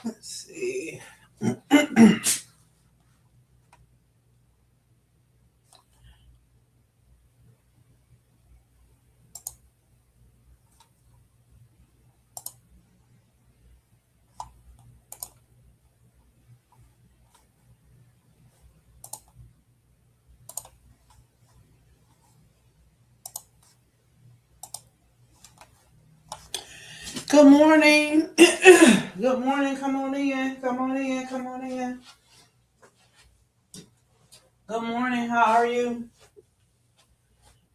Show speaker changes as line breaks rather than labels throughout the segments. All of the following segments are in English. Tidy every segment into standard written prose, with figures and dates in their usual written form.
Let's see. Good morning. Good morning. Come on in. Come on in. Come on in. Good morning. How are you?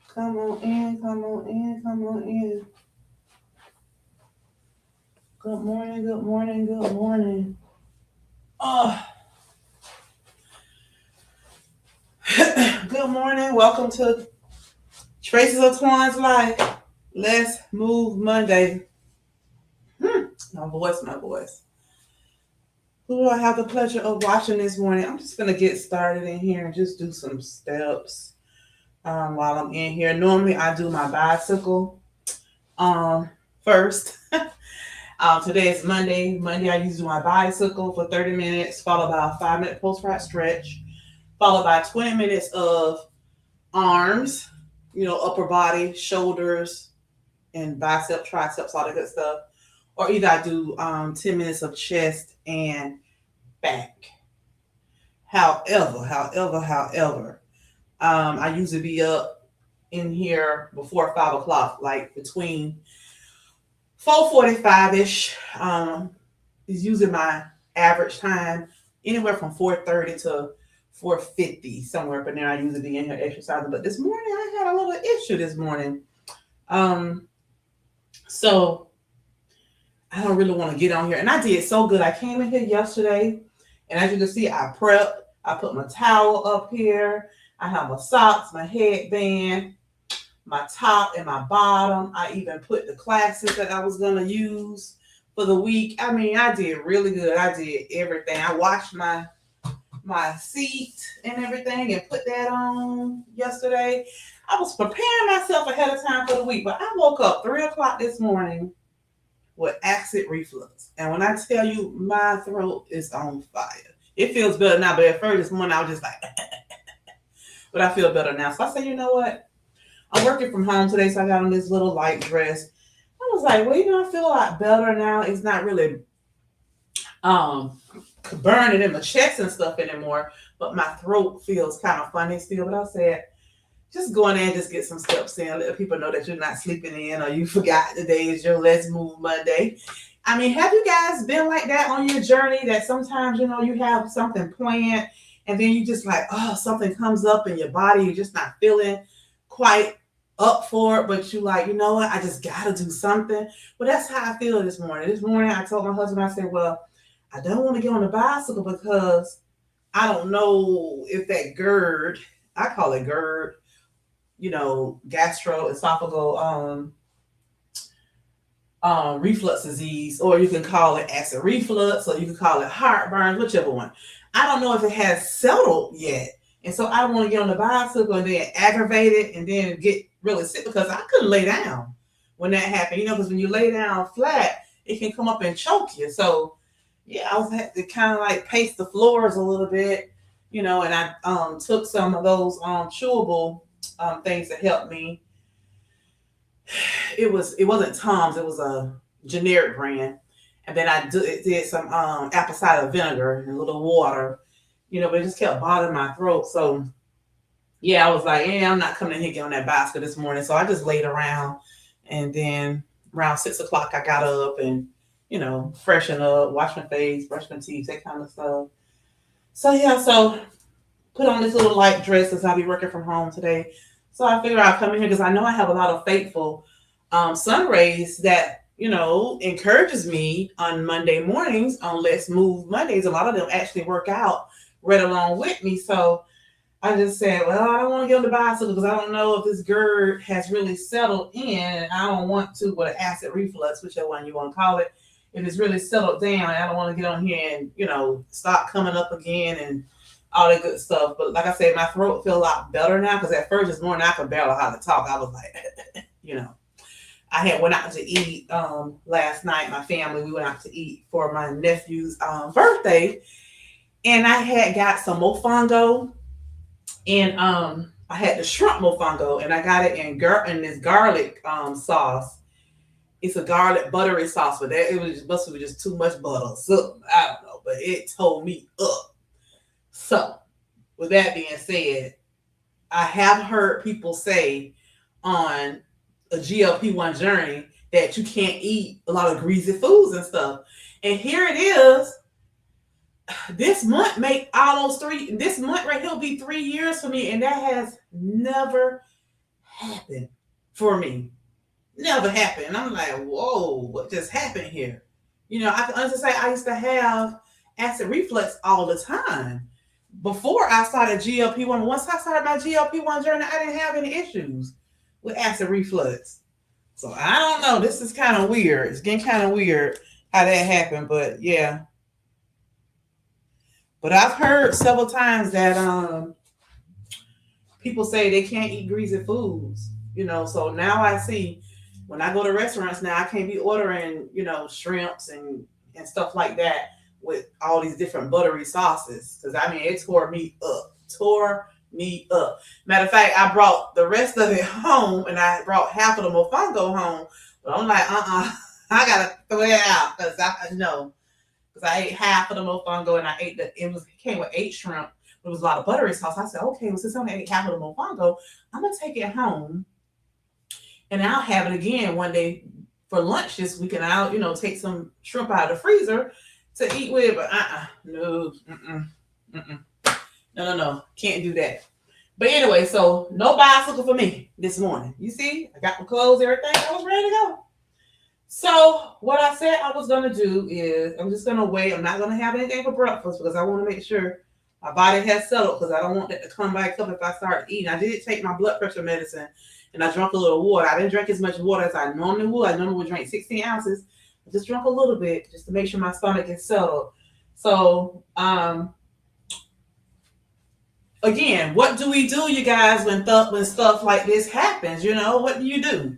Come on in. Come on in. Come on in. Good morning. Good morning. Good morning. Oh. Good morning. Welcome to Traces of Twan's Life. Let's move Monday. My voice. Who do I have the pleasure of watching this morning? I'm just going to get started in here and just do some steps while I'm in here. Normally, I do my bicycle first. Today is Monday. Monday, I usually do my bicycle for 30 minutes, followed by a 5-minute post-ride stretch, followed by 20 minutes of arms, upper body, shoulders, and biceps, triceps, all that good stuff. Or either I do 10 minutes of chest and back. However, I usually be up in here before 5 o'clock, like between 4:45-ish is usually my average time, anywhere from 4:30 to 4:50, somewhere. But then I usually be in here exercising. But this morning I had a little issue this morning. So I don't really want to get on here. And I did so good. I came in here yesterday, and as you can see, I prepped. I put my towel up here. I have my socks, my headband, my top and my bottom. I even put the classes that I was going to use for the week. I mean, I did really good. I did everything. I washed my seat and everything and put that on yesterday. I was preparing myself ahead of time for the week, but I woke up 3 o'clock this morning with acid reflux. And when I tell you, my throat is on fire. It feels better now, but at first this morning I was just like, but I feel better now. So I said, you know what? I'm working from home today, so I got on this little light dress. I was like, well, I feel a lot better now. It's not really burning in my chest and stuff anymore, but my throat feels kind of funny still. But I said, just go in there and just get some steps in. Let people know that you're not sleeping in or you forgot today is your Let's Move Monday. I mean, have you guys been like that on your journey that sometimes, you have something planned and then you just like, oh, something comes up in your body. You're just not feeling quite up for it, but you like, you know what? I just got to do something. Well, that's how I feel this morning. This morning, I told my husband, I said, well, I don't want to get on the bicycle because I don't know if that GERD, I call it GERD, gastroesophageal reflux disease, or you can call it acid reflux, or you can call it heartburn, whichever one. I don't know if it has settled yet. And so I don't want to get on the bicycle and then aggravate it and then get really sick because I couldn't lay down when that happened, because when you lay down flat, it can come up and choke you. So yeah, I was had to kind of like pace the floors a little bit, and I took some of those chewable things that helped me. It wasn't Tom's, it was a generic brand. And then I did some apple cider vinegar and a little water, but it just kept bothering my throat. So yeah, I was like, I'm not coming in here getting on that bicycle this morning. So I just laid around And then around 6 o'clock, I got up and, freshen up, wash my face, brush my teeth, that kind of stuff. So, yeah, so put on this little light dress because I'll be working from home today. So I figure I'll come in here because I know I have a lot of faithful sun rays that, encourages me on Monday mornings on Let's Move Mondays. A lot of them actually work out right along with me. So I just said, well, I don't want to get on the bicycle because I don't know if this GERD has really settled in. And I don't want to, with an acid reflux, whichever one you want to call it, if it's really settled down, I don't want to get on here and, start coming up again and all that good stuff. But like I said, my throat feels a lot better now because at first this morning I could barely how to talk. I was like, I went out to eat last night. My family, we went out to eat for my nephew's birthday. And I had got some mofongo. And I had the shrimp mofongo. And I got it in this garlic sauce. It's a garlic buttery sauce. But it must have just too much butter. So, I don't know. But it tore me up. So, with that being said, I have heard people say on a GLP-1 journey that you can't eat a lot of greasy foods and stuff. And here it is. This month this month right here will be 3 years for me. And that has never happened for me. Never happened. And I'm like, whoa, what just happened here? I can honestly say I used to have acid reflux all the time. Before I started GLP-1, once I started my GLP-1 journey, I didn't have any issues with acid reflux. So I don't know. This is kind of weird. It's getting kind of weird how that happened, but yeah. But I've heard several times that people say they can't eat greasy foods, so now I see when I go to restaurants now, I can't be ordering, shrimps and stuff like that with all these different buttery sauces. Because, it tore me up. Matter of fact, I brought the rest of it home and I brought half of the mofongo home. But I'm like, I got to throw it out because I know. Because I ate half of the mofongo and I ate it came with 8 shrimp. There was a lot of buttery sauce. I said, okay, well, since I only ate half of the mofongo, I'm going to take it home and I'll have it again one day for lunch this week. And I'll, take some shrimp out of the freezer to eat with. But no. Can't do that. But anyway, so no bicycle for me this morning. You see, I got my clothes, everything. I was ready to go. So what I said I was going to do is I'm just going to wait. I'm not going to have anything for breakfast because I want to make sure my body has settled because I don't want that to come back up if I start eating. I did take my blood pressure medicine and I drank a little water. I didn't drink as much water as I normally would. I normally would drink 16 ounces. I just drank a little bit just to make sure my stomach is settled. So, again, what do we do, you guys, when stuff like this happens? What do you do?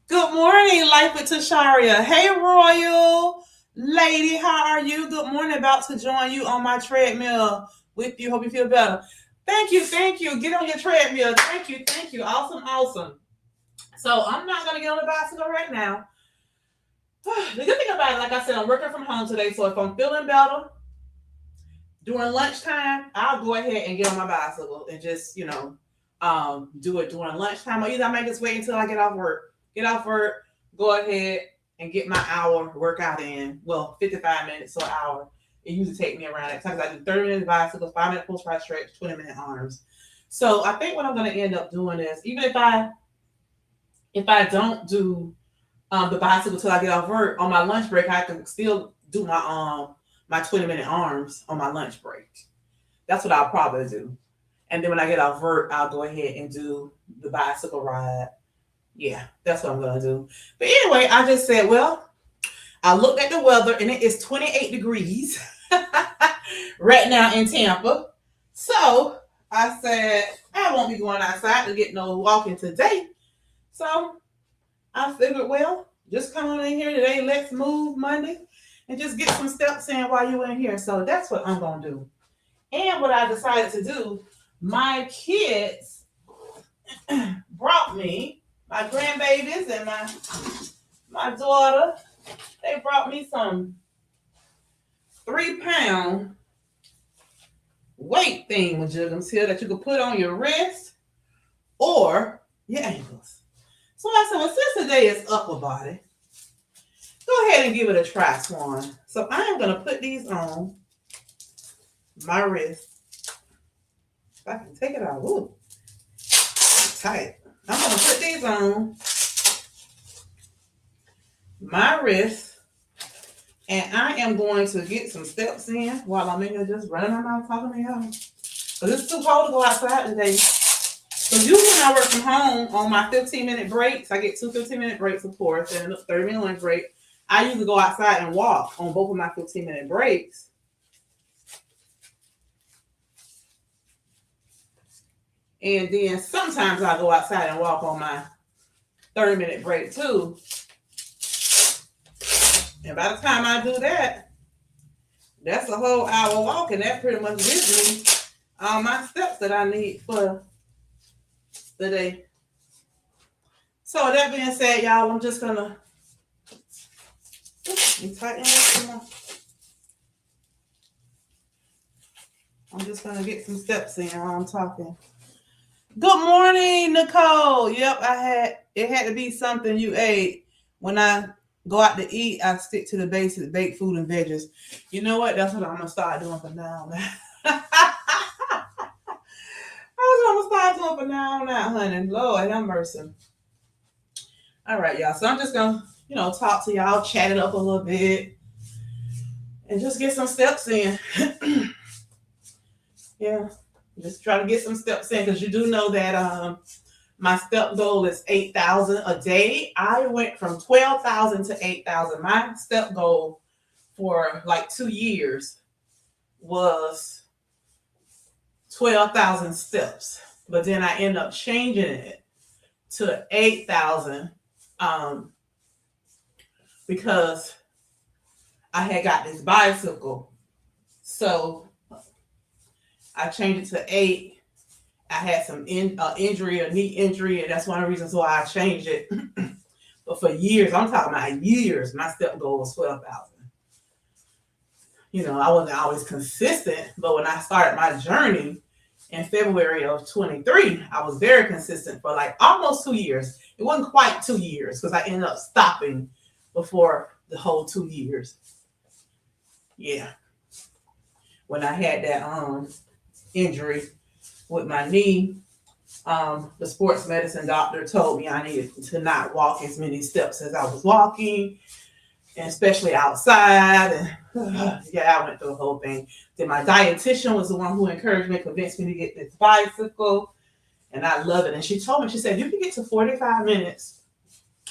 Good morning, Life with Tasharia. Hey, Royal Lady, how are you? Good morning. About to join you on my treadmill with you. Hope you feel better. Thank you. Get on your treadmill. Thank you. Awesome. So I'm not going to get on the bicycle right now. The good thing about it, like I said, I'm working from home today. So if I'm feeling better during lunchtime, I'll go ahead and get on my bicycle and just, do it during lunchtime. Or either I might just wait until I get off work, go ahead and get my hour workout in. Well, 55 minutes to an hour. It usually takes me around that time. I do 30 minutes bicycle, 5-minute post-ride stretch, 20-minute arms. So I think what I'm going to end up doing is, even if I don't do the bicycle till I get off work, on my lunch break, I can still do my 20-minute arms on my lunch break. That's what I'll probably do. And then when I get off work, I'll go ahead and do the bicycle ride. Yeah, that's what I'm going to do. But anyway, I just said, well, I looked at the weather and it is 28 degrees right now in Tampa. So I said, I won't be going outside to get no walking today. So I figured, well, just come on in here today. Let's move Monday and just get some steps in while you're in here. So that's what I'm going to do. And what I decided to do, my kids brought me, my grandbabies and my daughter, they brought me some 3-pound weight thingamajiggums here that you can put on your wrist or your ankles. So I said, well, since today is upper body, go ahead and give it a try, Swan. So I am going to put these on my wrist. If I can take it out. Ooh, tight. I'm going to put these on my wrist. And I am going to get some steps in while I'm in here just running my mouth talking to y'all. Because it's too cold to go outside today. So usually when I work from home on my 15-minute breaks, I get 2 15-minute breaks, of course, and a 30-minute lunch break. I usually go outside and walk on both of my 15-minute breaks. And then sometimes I go outside and walk on my 30-minute break too. And by the time I do that, that's a whole hour walk, and that pretty much gives me all my steps that I need for the day. So with that being said, y'all, I'm just gonna tighten this more. I'm just gonna get some steps in while I'm talking. Good morning, Nicole. Yep, it had to be something you ate. When I go out to eat, I stick to the basics, baked food and veggies. You know what? That's what I'm gonna start doing from now on. That's what I'm gonna start doing from now on out, honey. Lord have mercy. All right, y'all. So I'm just gonna, talk to y'all, chat it up a little bit, and just get some steps in. Yeah, just try to get some steps in, because you do know that my step goal is 8,000 a day. I went from 12,000 to 8,000. My step goal for like 2 years was 12,000 steps, but then I ended up changing it to 8,000 because I had got this bicycle. So I changed it to 8. I had some injury, a knee injury, and that's one of the reasons why I changed it. But for years, I'm talking about years, my step goal was 12,000. I wasn't always consistent, but when I started my journey in February of 23, I was very consistent for like almost 2 years. It wasn't quite 2 years because I ended up stopping before the whole 2 years. Yeah. When I had that injury with my knee, the sports medicine doctor told me I needed to not walk as many steps as I was walking, and especially outside. And I went through the whole thing. Then my dietitian was the one who encouraged me, convinced me to get this bicycle, and I love it. And she told me, she said, you can get to 45 minutes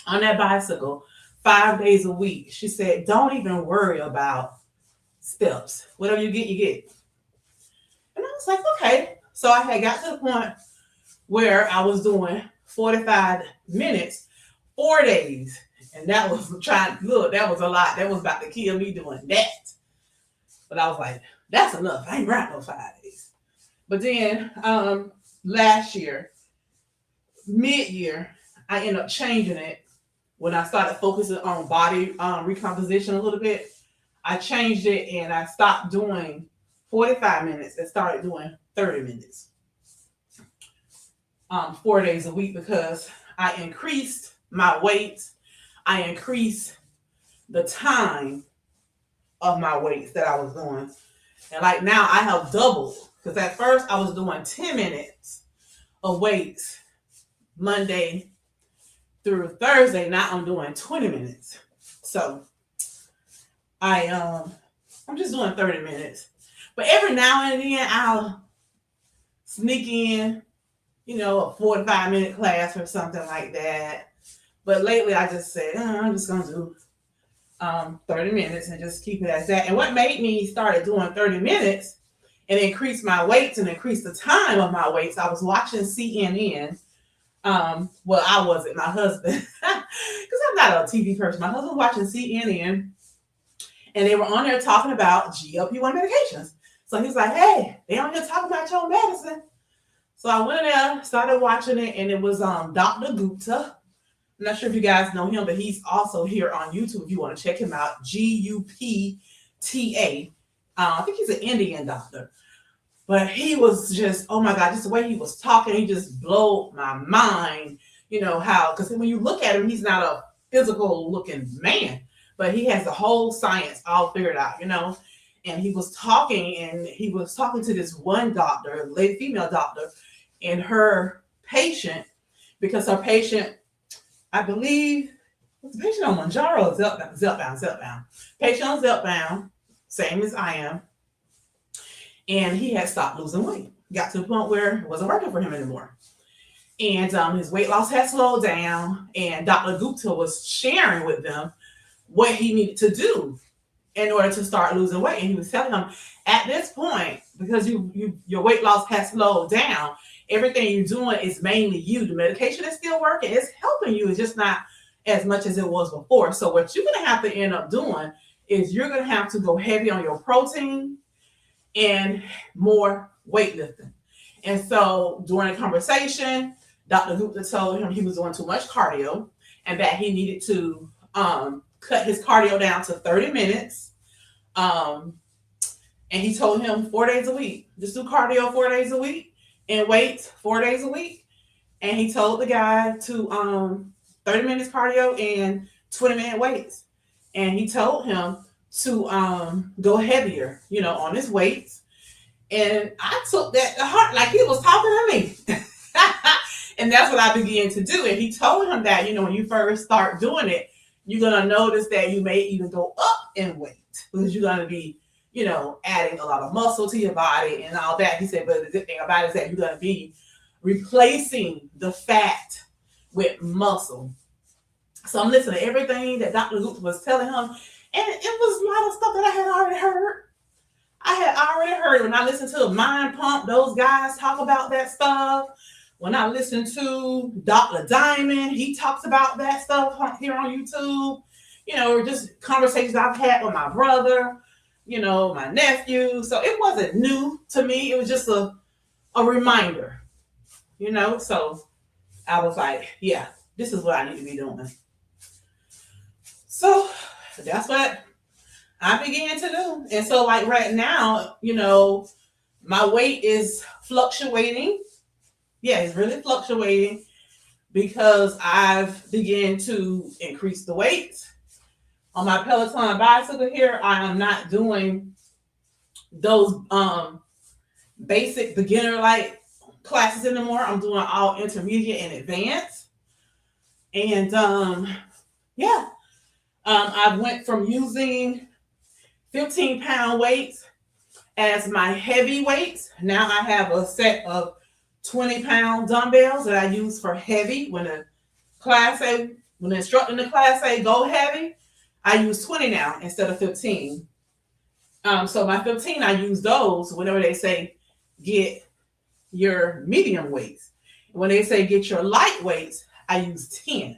on that bicycle 5 days a week. She said, don't even worry about steps. Whatever you get, you get. And I was like, okay. So I had got to the point where I was doing 45 minutes, 4 days. And that was that was a lot. That was about to kill me doing that. But I was like, that's enough. I ain't running no 5 days. But then last year, mid-year, I ended up changing it when I started focusing on body recomposition a little bit. I changed it and I stopped doing 45 minutes and started doing 30 minutes 4 days a week, because I increased my weights. I increased the time of my weights that I was doing. And like now I have doubled, because at first I was doing 10 minutes of weights Monday through Thursday. Now I'm doing 20 minutes. So I'm just doing 30 minutes. But every now and then I'll sneak in, a 45-minute class or something like that. But lately I just said, I'm just going to do 30 minutes and just keep it as that. And what made me start doing 30 minutes and increase my weights and increase the time of my weights, I was watching CNN. Well, I wasn't, my husband, because I'm not a TV person. My husband was watching CNN, and they were on there talking about GLP-1 medications. So he's like, hey, they on here talking about your medicine. So I went in there, started watching it, and it was Dr. Gupta. I'm not sure if you guys know him, but he's also here on YouTube if you want to check him out. Gupta. I think he's an Indian doctor. But he was just, oh my God, just the way he was talking, he just blew my mind. you know, how, because when you look at him, he's not a physical looking man, but he has the whole science all figured out, you know. And he was talking to this one doctor, lady, female doctor, and her patient, because her patient, I believe, was the patient on Mounjaro Zepbound. Patient on Zepbound, same as I am. And he had stopped losing weight. Got to the point where it wasn't working for him anymore. And his weight loss had slowed down. And Dr. Gupta was sharing with them what he needed to do in order to start losing weight. And he was telling them, at this point, because your weight loss has slowed down, everything you're doing is mainly you. The medication is still working. It's helping you. It's just not as much as it was before. So what you're going to have to end up doing is you're going to have to go heavy on your protein and more weightlifting. And so during the conversation, Dr. Gupta told him he was doing too much cardio and that he needed to cut his cardio down to 30 minutes. And he told him 4 days a week. Just do cardio 4 days a week and weights 4 days a week. And he told the guy to 30 minutes cardio and 20-minute weights. And he told him to go heavier, you know, on his weights. And I took that to heart, like he was talking to me. And that's what I began to do. And he told him that, you know, when you first start doing it, you're going to notice that you may even go up in weight because you're going to be, you know, adding a lot of muscle to your body and all that. He said, but the good thing about it is that you're going to be replacing the fat with muscle. So I'm listening to everything that Dr. Gupta was telling him. And it was a lot of stuff that I had already heard. I had already heard when I listened to Mind Pump, those guys talk about that stuff. When I listen to Dr. Diamond, he talks about that stuff here on YouTube. You know, just conversations I've had with my brother, you know, my nephew. So it wasn't new to me. It was just a reminder, you know. So I was like, yeah, this is what I need to be doing. So that's what I began to do. And so like right now, you know, my weight is fluctuating. Yeah, it's really fluctuating because I've began to increase the weight. On my Peloton bicycle here, I am not doing those basic beginner-like classes anymore. I'm doing all intermediate and advanced. And I went from using 15-pound weights as my heavy weights. Now I have a set of 20-pound dumbbells that I use for heavy. When the instructor in the class say go heavy, I use 20 now instead of 15. So my 15, I use those whenever they say get your medium weights. When they say get your light weights, I use 10.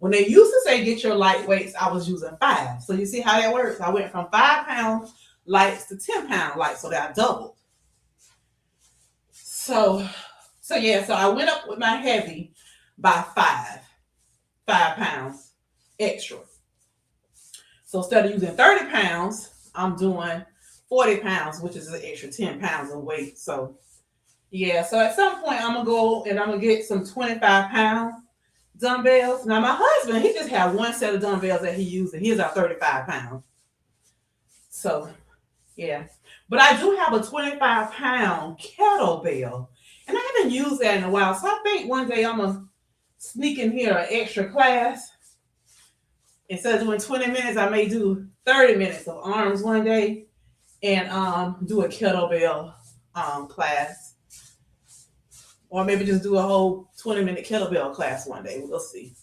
When they used to say get your light weights, I was using 5. So you see how that works? I went from 5-pound lights to 10-pound lights, so that I doubled. So I went up with my heavy by 5 pounds extra. So instead of using 30 pounds, I'm doing 40 pounds, which is an extra 10 pounds of weight. So yeah, so at some point I'm gonna go and I'm gonna get some 25-pound dumbbells. Now my husband, he just had one set of dumbbells that he used, and his are 35 pounds. So yeah, but I do have a 25-pound kettlebell. And I haven't used that in a while. So I think one day I'm going to sneak in here an extra class. Instead of doing 20 minutes, I may do 30 minutes of arms one day and do a kettlebell class. Or maybe just do a whole 20-minute kettlebell class one day. We'll see.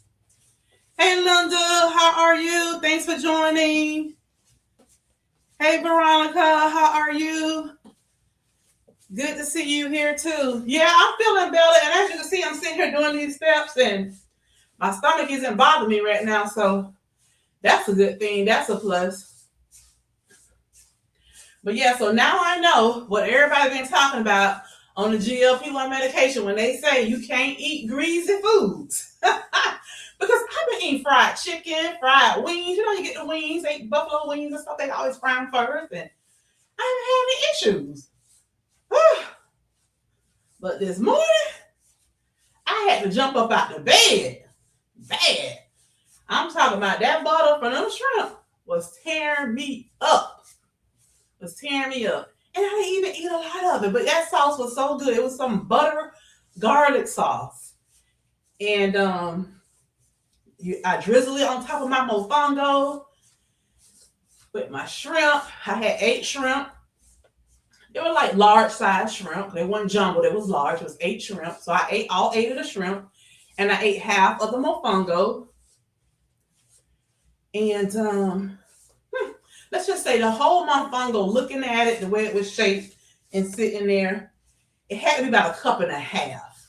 Hey, Linda, how are you? Thanks for joining. Hey, Veronica, how are you? Good to see you here too. Yeah, I'm feeling better. And as you can see, I'm sitting here doing these steps and my stomach isn't bothering me right now. So that's a good thing. That's a plus. But yeah, so now I know what everybody's been talking about on the GLP-1 medication when they say you can't eat greasy foods. Because I've been eating fried chicken, fried wings. You know, you get the wings, they buffalo wings and stuff. They always fry them first. And I haven't had any issues. But this morning, I had to jump up out the bed. Bad. I'm talking about that butter from them shrimp was tearing me up. Was tearing me up. And I didn't even eat a lot of it, but that sauce was so good. It was some butter garlic sauce. And I drizzled it on top of my mofongo with my shrimp. I had 8 shrimp. They were like large size shrimp. They weren't jumbo. It was large. It was 8 shrimp. So I ate all 8 of the shrimp. And I ate half of the mofongo. And let's just say the whole mofongo, looking at it, the way it was shaped and sitting there, it had to be about 1.5 cups,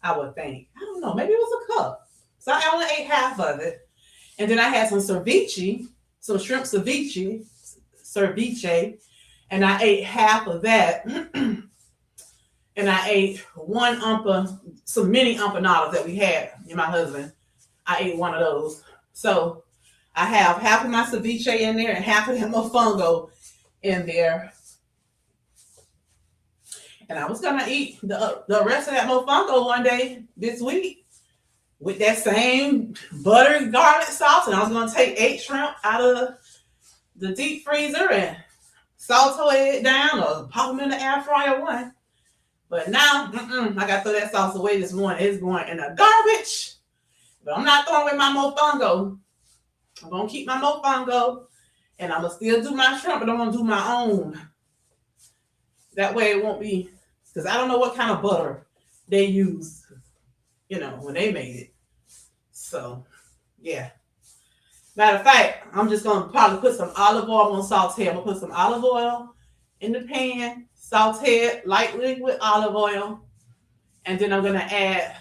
I would think. I don't know. Maybe it was a cup. So I only ate half of it. And then I had some ceviche, some shrimp ceviche, and I ate half of that. And I ate some mini empanadas that we had, and my husband. I ate one of those. So I have half of my ceviche in there and half of that mofongo in there. And I was going to eat the rest of that mofongo one day this week with that same butter garlic sauce. And I was going to take 8 shrimp out of the deep freezer and saute it down or pop them in the air fryer one. But now, I got to throw that sauce away this morning. It's going in the garbage. But I'm not throwing away my mofongo. I'm going to keep my mofongo. And I'm going to still do my shrimp, but I'm going to do my own. That way it won't be, because I don't know what kind of butter they use, when they made it. So, yeah. Matter of fact, I'm just going to probably put some olive oil on saute. I'm going to put some olive oil in the pan, saute it lightly with olive oil. And then I'm going to add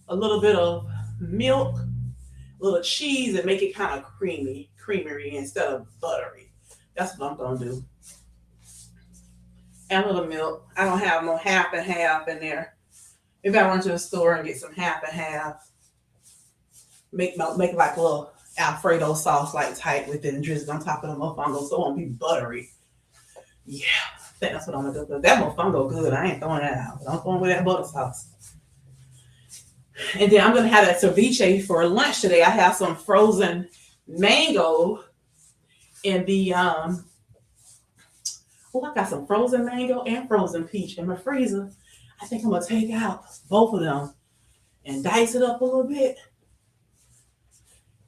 a little bit of milk, a little cheese, and make it kind of creamery instead of buttery. That's what I'm going to do. And a little milk. I don't have no half and half in there. Maybe I run to the store and get some half and half. Make like a little Alfredo sauce like type with it and drizzle on top of the mofongo so it won't be buttery. Yeah, I think that's what I'm gonna do. That mofongo good. I ain't throwing that out. I'm throwing with that butter sauce. And then I'm gonna have that ceviche for lunch today. I have some frozen mango in the I got some frozen mango and frozen peach in my freezer. I think I'm gonna take out both of them and dice it up a little bit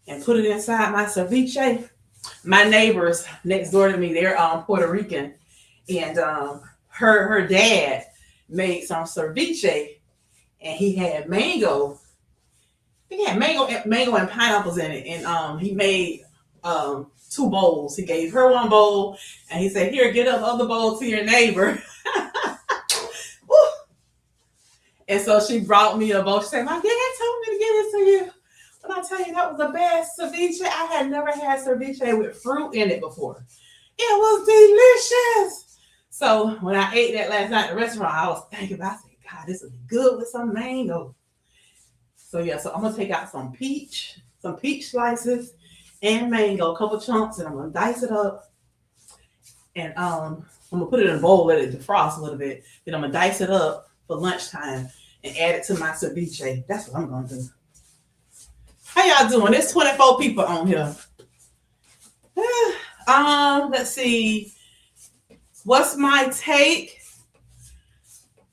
and put it inside my ceviche. My neighbors next door to me, they're Puerto Rican, and her dad made some ceviche, and he had mango. I think he had mango and pineapples in it, and he made 2 bowls. He gave her 1 bowl, and he said, "Here, get up other bowl to your neighbor." And so she brought me a bowl. She said, "My dad told me to give it to you." But I tell you, that was the best ceviche. I had never had ceviche with fruit in it before. It was delicious. So when I ate that last night at the restaurant, I was thinking about, I said, God, this would be good with some mango. So yeah, so I'm gonna take out some peach slices and mango, a couple chunks, and I'm gonna dice it up. And I'm gonna put it in a bowl, let it defrost a little bit. Then I'm gonna dice it up for lunchtime and add it to my ceviche. That's what I'm gonna do. How y'all doing? There's 24 people on here. Let's see. What's my take?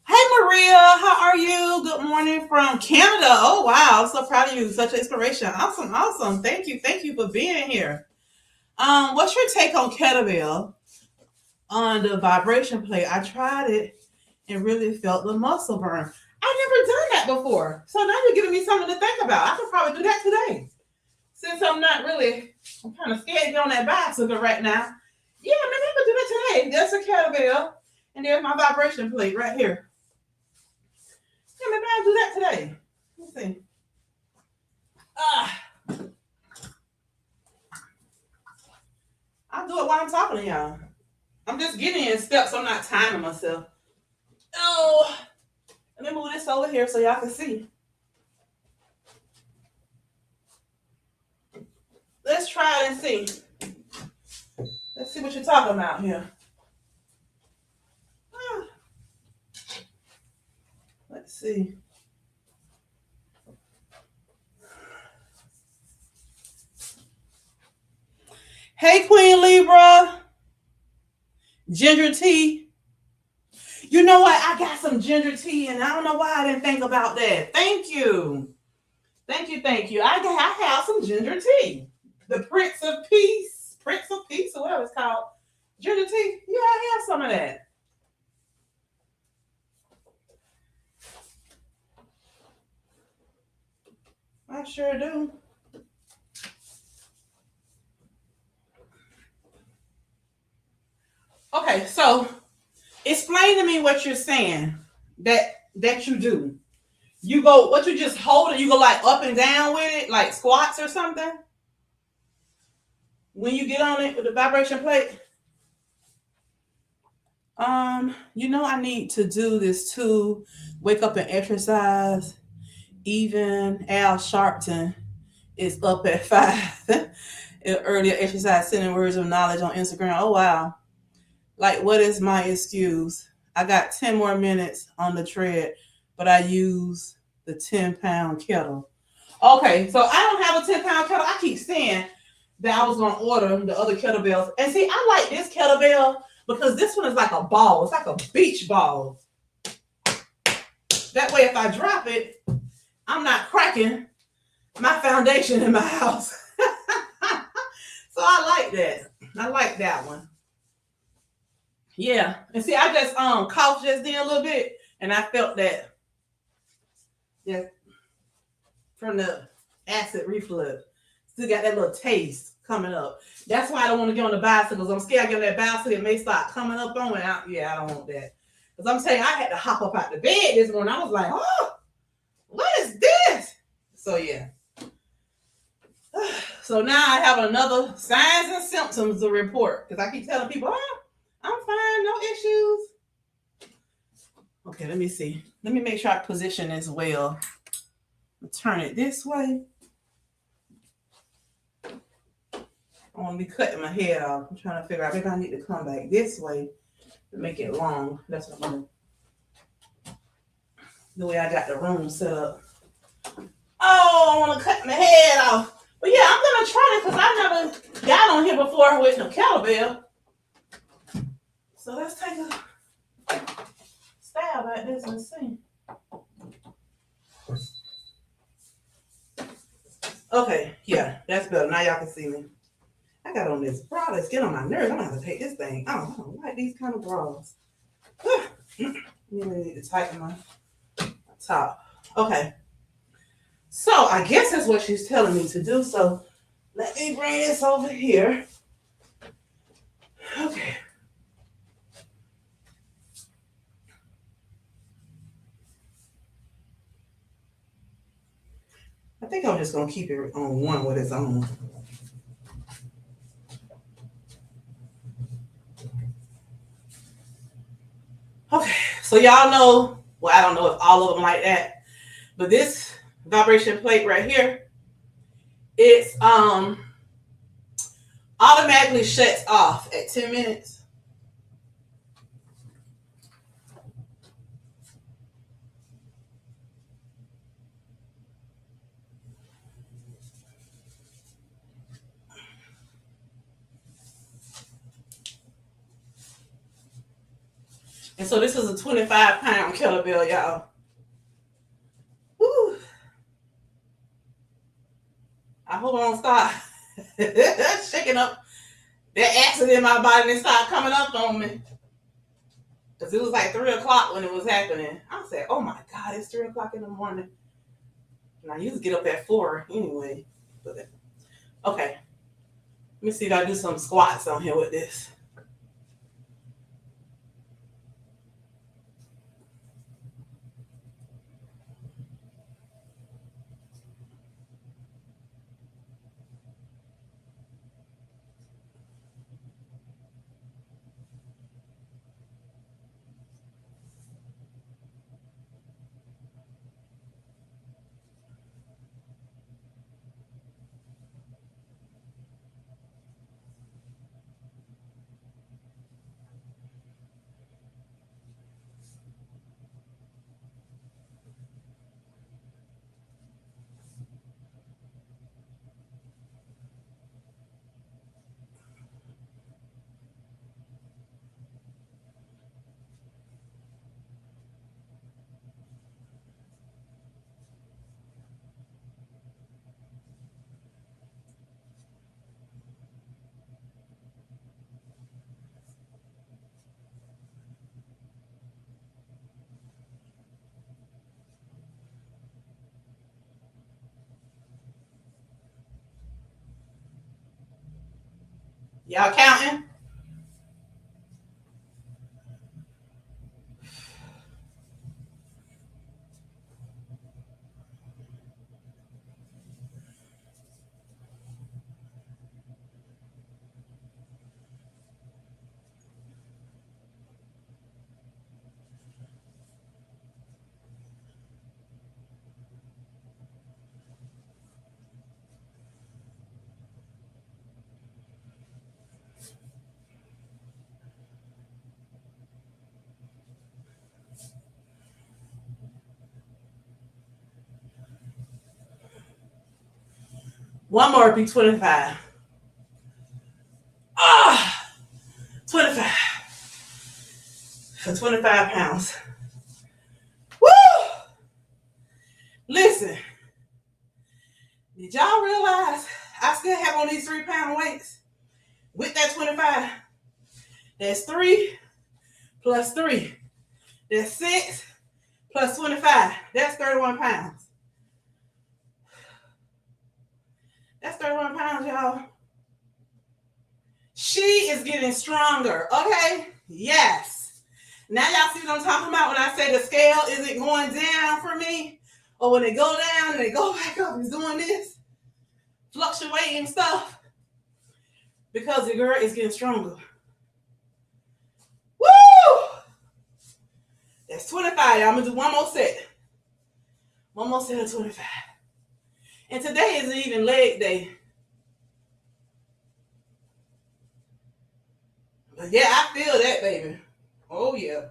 Hey Maria, how are you? Good morning from Canada. Oh wow, I'm so proud of you. Such an inspiration. Awesome. Thank you for being here. What's your take on kettlebell on the vibration plate? I tried it and really felt the muscle burn. I've never done that before. So now you're giving me something to think about. I could probably do that today. Since I'm kind of scared to get on that bicycle right now. Yeah, maybe I could do that today. There's a kettlebell. And there's my vibration plate right here. Yeah, maybe I'll do that today. Let's see. I'll do it while I'm talking to y'all. I'm just getting in steps. I'm not timing myself. Oh, let me move this over here so y'all can see. Let's try it and see. Let's see what you're talking about here. Let's see. Hey, Queen Libra. Ginger tea. You know what? I got some ginger tea, and I don't know why I didn't think about that. Thank you. Thank you, thank you. I have some ginger tea. The Prince of Peace, or whatever it's called. Ginger tea. Yeah, I have some of that. I sure do. Okay, so explain to me what you're saying that you do. You go, what you just hold it, you go like up and down with it, like squats or something? When you get on it with the vibration plate? I need to do this too. Wake up and exercise. Even Al Sharpton is up at 5. Earlier exercise, sending words of knowledge on Instagram. Oh wow. Like, what is my excuse? I got 10 more minutes on the tread, but I use the 10-pound kettle. Okay, so I don't have a 10-pound kettle. I keep saying that I was going to order the other kettlebells. And see, I like this kettlebell because this one is like a ball. It's like a beach ball. That way, if I drop it, I'm not cracking my foundation in my house. So I like that. I like that one. Yeah. And see, I just coughed just then a little bit, and I felt that. Yeah. From the acid reflux. Still got that little taste coming up. That's why I don't want to get on the bicycles. I'm scared I get on that bicycle, it may start coming up on me. I don't want that. Because I'm saying I had to hop up out the bed this morning. I was like, oh, what is this? So yeah. So now I have another signs and symptoms to report. Because I keep telling people, oh, I'm fine, no issues. Okay, let me see. Let me make sure I position this well. Turn it this way. I want to be cutting my head off. I'm trying to figure out, maybe I need to come back this way to make it long. That's what I'm going to do. The way I got the room set up. Oh, I want to cut my head off. But yeah, I'm going to try it because I never got on here before with no kettlebell. So let's take a stab at this and see. Okay, yeah, that's better. Now y'all can see me. I got on this bra that's getting on my nerves. I'm going to have to take this thing. I don't like these kind of bras. You really need to tighten my top. Okay. So I guess that's what she's telling me to do. So let me bring this over here. Okay. I think I'm just going to keep it on one with its own. Okay, so y'all know, well, I don't know if all of them like that, but this vibration plate right here, it's automatically shuts off at 10 minutes. And so this is a 25-pound kettlebell, y'all. Woo. I hope I don't start shaking up that acid in my body and start coming up on me. Because it was like 3 o'clock when it was happening. I said, oh my God, it's 3 o'clock in the morning. And I used to get up at 4 anyway. But, okay. Let me see if I do some squats on here with this. Y'all counting? One more be 25. 25. For 25 pounds. Woo! Listen, did y'all realize I still have on these 3-pound weights? With that 25, that's 3 plus 3. That's 6 plus 25. That's 31 pounds. That's 31 pounds, y'all. She is getting stronger, okay? Yes. Now y'all see what I'm talking about when I say the scale isn't going down for me? Or when they go down and they go back up and doing this, fluctuating stuff, because the girl is getting stronger. Woo! That's 25, y'all. I'm going to do one more set. One more set of 25. And today isn't even leg day. But yeah, I feel that, baby. Oh, yeah.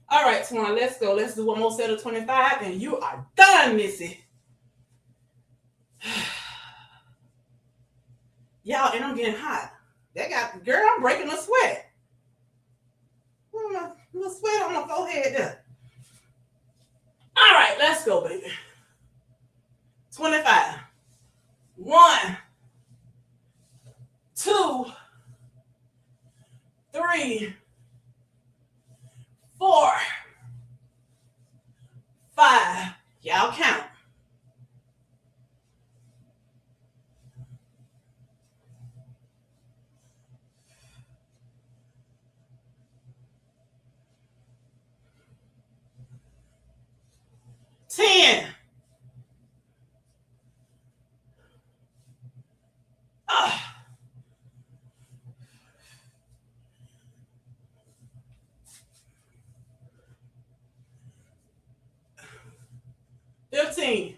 All right, Twan, let's go. Let's do one more set of 25, and you are done, Missy. Y'all, and I'm getting hot. Girl, I'm breaking a sweat. A little sweat on my forehead there. All right, let's go, baby. 25. 1, 2, 3, 4, 5. Y'all count. 10. 15.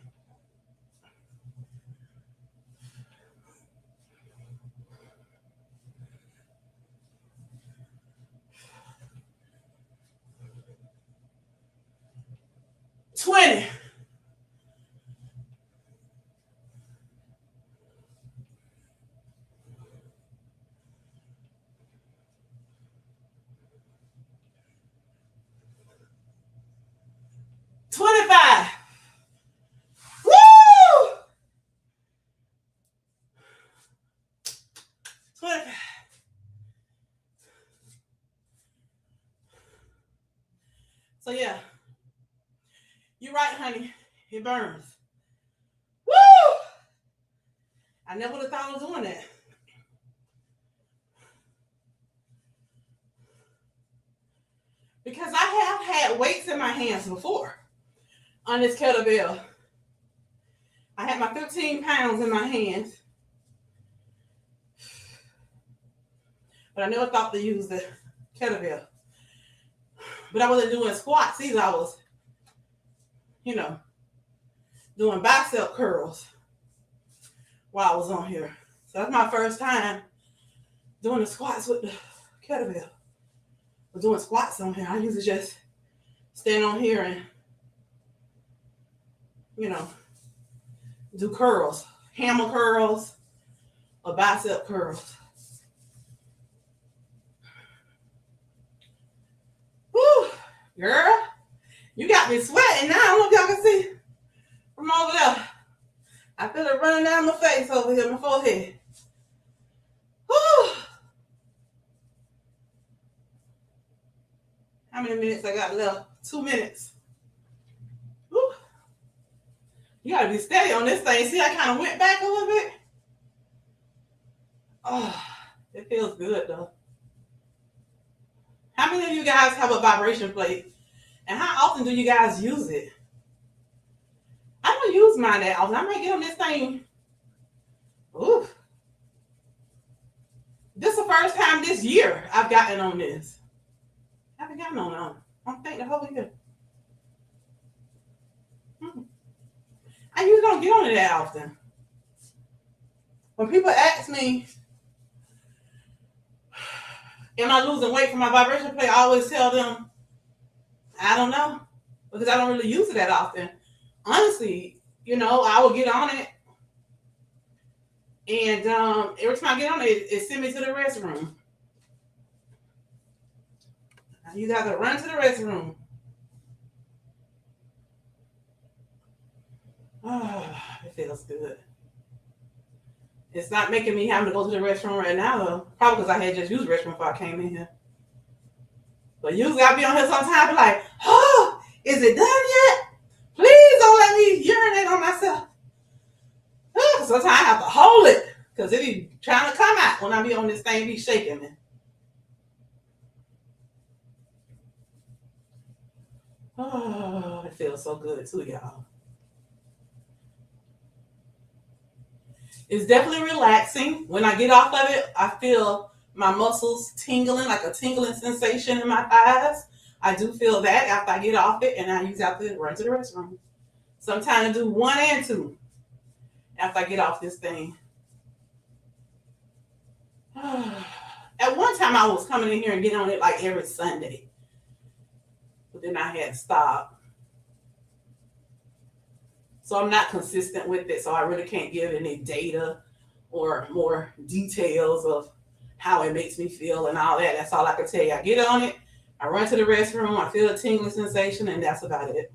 20. 25. Woo! 25. So yeah, you're right, honey. It burns. Woo! I never would have thought of doing that. Because I have had weights in my hands before on this kettlebell. I had my 15 pounds in my hands. But I never thought to use the kettlebell. But I wasn't doing squats either. I was, doing bicep curls while I was on here. So that's my first time doing the squats with the kettlebell. Or doing squats on here. I usually just stand on here and, do curls. Hammer curls or bicep curls. Woo, girl, you got me sweating now. I don't know if y'all can see from over there. I feel it running down my face over here, my forehead. Woo. How many minutes I got left? 2 minutes. Woo. You gotta be steady on this thing. See, I kind of went back a little bit. Oh, It feels good though. How many of you guys have a vibration plate? And how often do you guys use it? I don't use mine that often. I might get on this thing. Ooh. This is the first time this year I've gotten on this. I haven't gotten on it. I don't think the whole year. I usually don't get on it that often. When people ask me, am I losing weight from my vibration plate? I always tell them, I don't know. Because I don't really use it that often. Honestly, I will get on it. And every time I get on it, it sends me to the restroom. You got to run to the restroom. Oh, it feels good. It's not making me have to go to the restroom right now, though. Probably because I had just used the restroom before I came in here. But usually I'll be on here sometimes like, oh, is it done yet? Please don't let me urinate on myself. Sometimes I have to hold it because it be trying to come out when I be on this thing, be shaking me. Oh, it feels so good too, y'all. It's definitely relaxing. When I get off of it, I feel my muscles tingling, like a tingling sensation in my thighs. I do feel that after I get off it, and I usually have to run to the restroom. Sometimes I do 1 and 2 after I get off this thing. At one time, I was coming in here and getting on it like every Sunday. But then I had to stop. So I'm not consistent with it. So I really can't give any data or more details of how it makes me feel and all that. That's all I can tell you. I get on it, I run to the restroom, I feel a tingling sensation, and that's about it.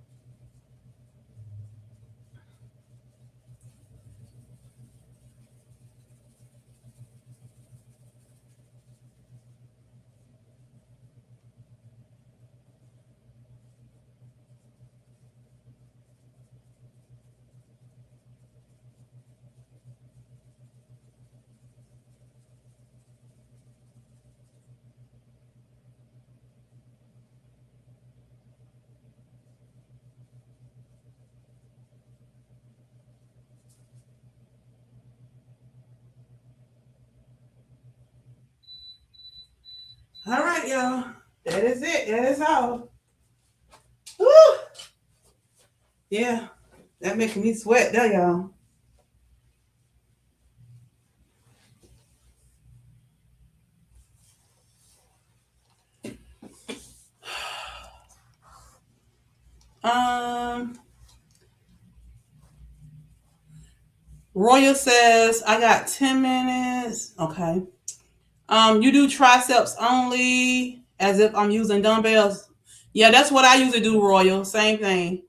All right, y'all. That is it. That is all. Woo! Yeah, that making me sweat there, y'all. Royal says, I got 10 minutes. Okay. You do triceps only as if I'm using dumbbells. Yeah, that's what I usually do, Royal. Same thing.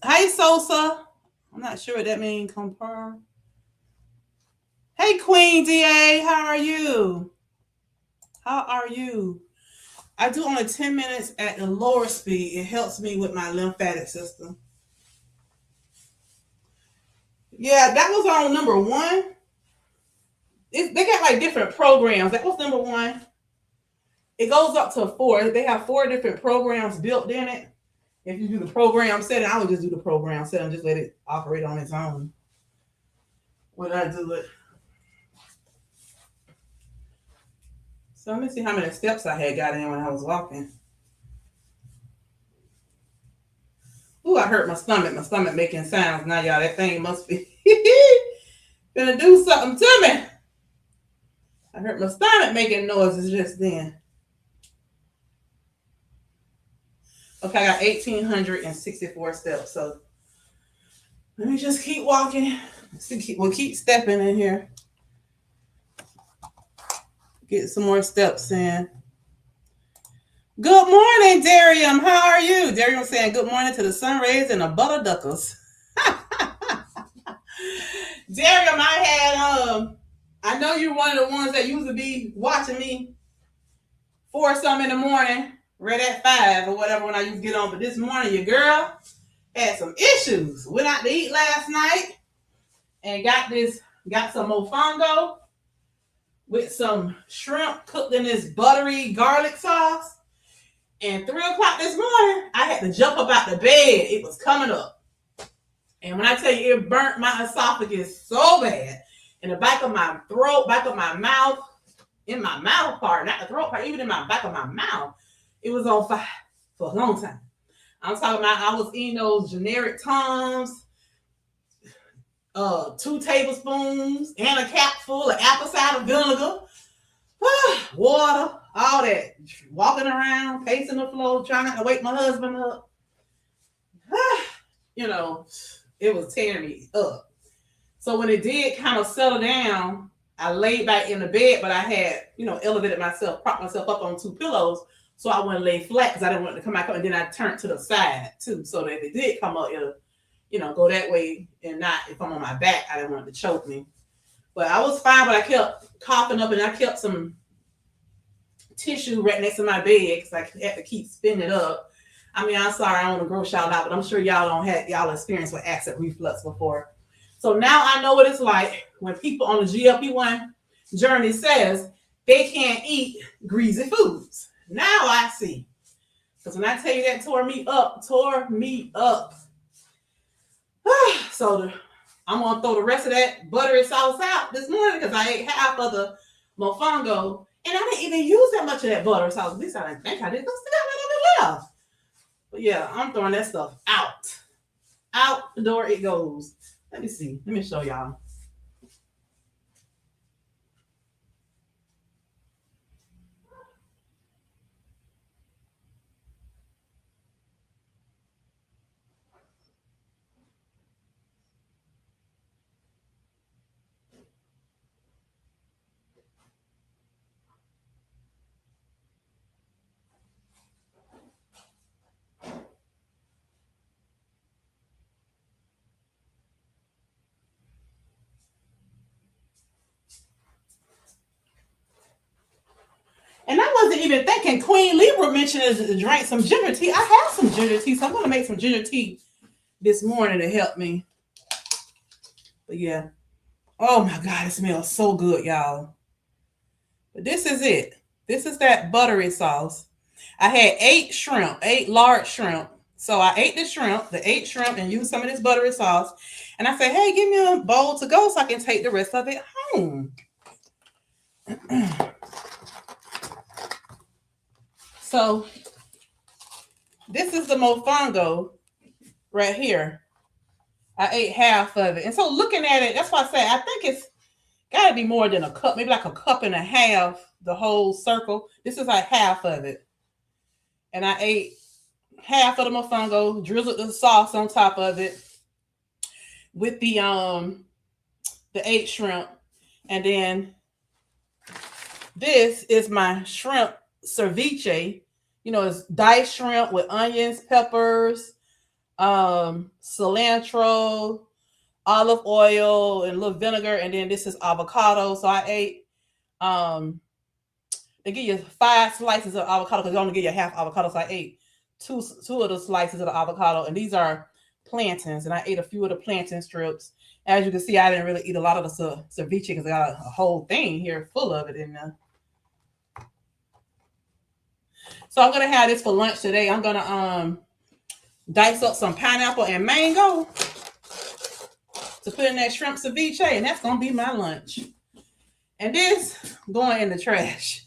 Hey, Sosa. I'm not sure what that means. Compare. Hey, Queen DA. How are you? How are you? I do only 10 minutes at the lower speed. It helps me with my lymphatic system. Yeah, that was on number 1. They got like different programs. That was number 1. It goes up to 4. They have 4 different programs built in it. If you do the program setting, I would just do the program setting, just let it operate on its own when I do it. So let me see how many steps I had got in when I was walking. Ooh, I hurt my stomach. My stomach making sounds now, y'all. That thing must be gonna do something to me. I heard my stomach making noises just then. Okay, I got 1,864 steps. So let me just keep walking. We'll keep stepping in here. Get some more steps in. Good morning, Darium. How are you? Darium saying good morning to the sun rays and the butter duckers. Darium, I know you're one of the ones that used to be watching me 4-something in the morning, right at 5 or whatever when I used to get on. But this morning, your girl had some issues. Went out to eat last night and got some mofongo. with some shrimp cooked in this buttery garlic sauce. And 3 o'clock this morning, I had to jump up out the bed. It was coming up. And when I tell you it burnt my esophagus so bad, in the back of my throat, back of my mouth, in my mouth part, not the throat part, even in my back of my mouth, it was on fire for a long time. I'm talking about I was eating those generic Tums, 2 tablespoons and a cap full of apple cider vinegar, water, all that. Walking around, pacing the floor, trying not to wake my husband up. You know, it was tearing me up. So when it did kind of settle down, I laid back in the bed, but I had, elevated myself, propped myself up on 2 pillows so I wouldn't lay flat because I didn't want it to come back up. And then I turned to the side too, so that if it did come up, it'll, go that way and not if I'm on my back. I didn't want it to choke me. But I was fine, but I kept coughing up and I kept some tissue right next to my bed because I had to keep spinning it up. I mean, I'm sorry, I don't want to gross y'all out, but I'm sure y'all experienced with acid reflux before. So now I know what it's like when people on the GLP-1 journey says they can't eat greasy foods. Now I see. Because when I tell you that tore me up. So I'm going to throw the rest of that buttery sauce out this morning because I ate half of the mofongo. And I didn't even use that much of that butter sauce. At least I didn't think I did. Still got a little bit left. But yeah, I'm throwing that stuff out. Out the door it goes. Let me see. Let me show y'all. And I wasn't even thinking Queen Libra mentioned to drink some ginger tea. I have some ginger tea, so I'm going to make some ginger tea this morning to help me. But yeah. Oh my God, it smells so good, y'all. But this is it. This is that buttery sauce. I had 8 large shrimp. So I ate the 8 shrimp and used some of this buttery sauce. And I said, hey, give me a bowl to go so I can take the rest of it home. So this is the mofongo right here. I ate half of it. And so looking at it, that's why I say I think it's got to be more than a cup, maybe like a cup and a half, the whole circle. This is like half of it. And I ate half of the mofongo, drizzled the sauce on top of it with the 8 shrimp. And then this is my shrimp ceviche. It's diced shrimp with onions, peppers, cilantro, olive oil, and a little vinegar. And then this is avocado. So I ate, they give you 5 slices of avocado because they only give you half avocado. So I ate two of the slices of the avocado. And these are plantains. And I ate a few of the plantain strips. As you can see, I didn't really eat a lot of the ceviche because I got a whole thing here full of it in there. So I'm going to have this for lunch today. I'm going to dice up some pineapple and mango to put in that shrimp ceviche, and that's going to be my lunch. And this going in the trash.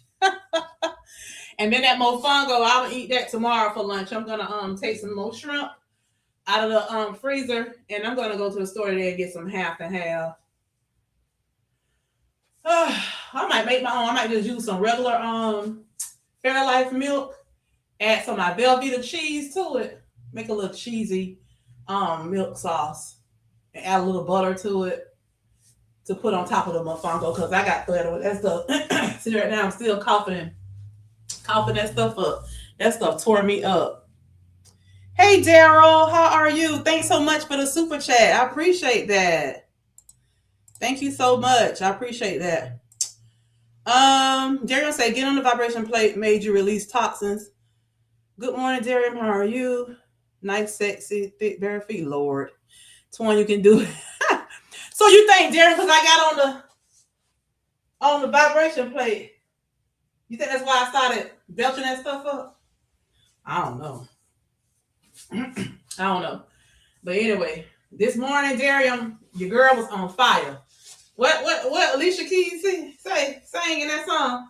And then that mofongo, I will eat that tomorrow for lunch. I'm going to take some more shrimp out of the freezer, and I'm going to go to the store today and get some half and half. I might make my own. I might just use some regular Fairlife milk, add some of my Velveeta cheese to it, make a little cheesy milk sauce, and add a little butter to it to put on top of the mofongo because I got thread with that stuff. See right now I'm still coughing that stuff up. That stuff tore me up. Hey Daryl, how are you? Thanks so much for the super chat. I appreciate that. Thank you so much. I appreciate that. Daryl said, get on the vibration plate, made you release toxins. Good morning, Daryl. How are you? Nice, sexy, thick, bare feet. Lord. It's one you can do. So you think, Daryl, because I got on on the vibration plate. You think that's why I started belching that stuff up? I don't know. I don't know. But anyway, this morning, Darian, your girl was on fire. What Alicia Keys sang in that song?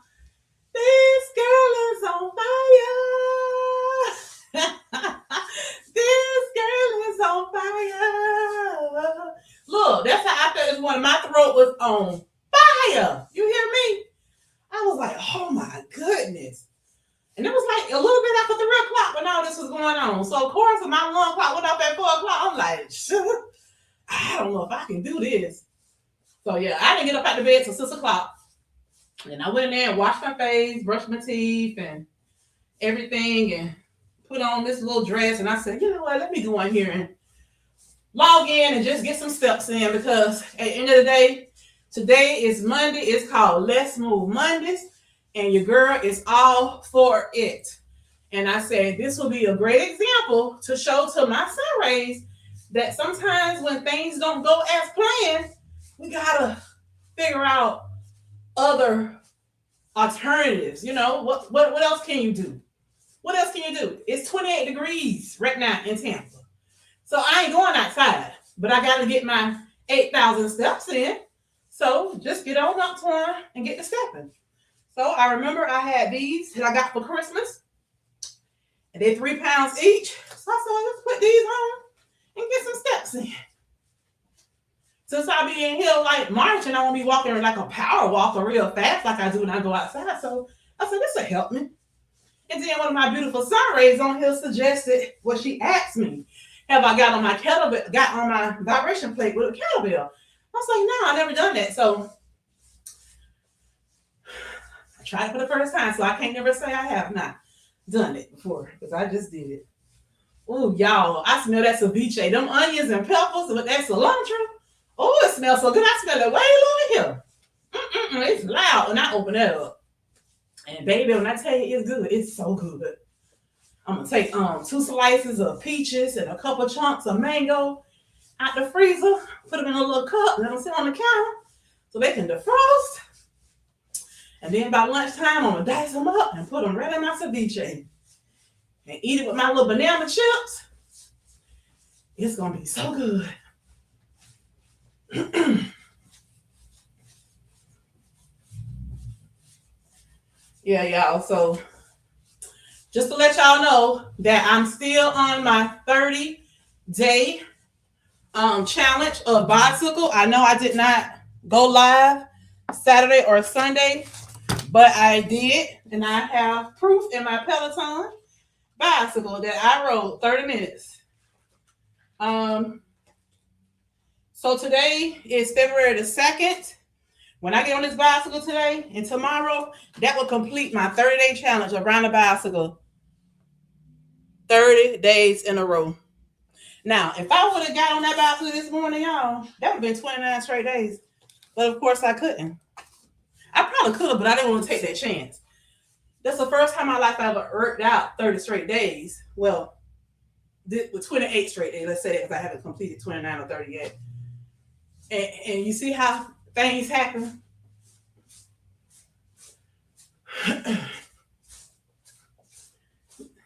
This girl is on fire. This girl is on fire. Look, that's how I felt this morning. My throat was on fire. You hear me? I was like, oh my goodness. And it was like a little bit after 3 o'clock when all this was going on. So of course, when my alarm clock went up at 4 o'clock, I'm like, I don't know if I can do this. So yeah, I didn't get up out of bed till 6 o'clock. And I went in there and washed my face, brushed my teeth and everything, and put on this little dress. And I said, you know what, let me go in here and log in and just get some steps in, because at the end of the day, today is Monday. It's called Let's Move Mondays. And your girl is all for it. And I said, this will be a great example to show to my sun rays that sometimes when things don't go as planned, we gotta figure out other alternatives. You know, what else can you do? What else can you do? It's 28 degrees right now in Tampa. So I ain't going outside, but I got to get my 8,000 steps in. So just get on up to them and get to stepping. So I remember I had these that I got for Christmas. And they're 3 pounds each. So I said, let's put these on and get some steps in. Since I'll be in here like marching, I won't be walking like a power walker real fast like I do when I go outside. So I said, this will help me. And then one of my beautiful sun rays on here suggested what she asked me. Have I got on my kettlebell, got on my vibration plate with a kettlebell? I was like, no, I've never done that. So I tried it for the first time, so I can't never say I have not done it before, because I just did it. Oh, y'all, I smell that ceviche. Them onions and peppers with that cilantro. Oh, it smells so good. I smell it way over here. It's loud when I open it up. And baby, when I tell you it's good, it's so good. I'm gonna take 2 slices of peaches and a couple chunks of mango out the freezer, put them in a little cup, let them sit on the counter so they can defrost. And then by lunchtime, I'm gonna dice them up and put them right in my ceviche and eat it with my little banana chips. It's gonna be so good. Yeah, y'all. So just to let y'all know that I'm still on my 30-day challenge of bicycle. I know I did not go live Saturday or Sunday, but I did, and I have proof in my Peloton bicycle that I rode 30 minutes. So today is February the 2nd. When I get on this bicycle today and tomorrow, that will complete my 30-day challenge around the bicycle. 30 days in a row. Now, if I would have got on that bicycle this morning, y'all, that would have been 29 straight days. But of course I couldn't. I probably could have, but I didn't want to take that chance. That's the first time in my life I ever worked out 30 straight days. Well, with 28 straight days, let's say that, because I haven't completed 29 or 30 yet. And you see how things happen?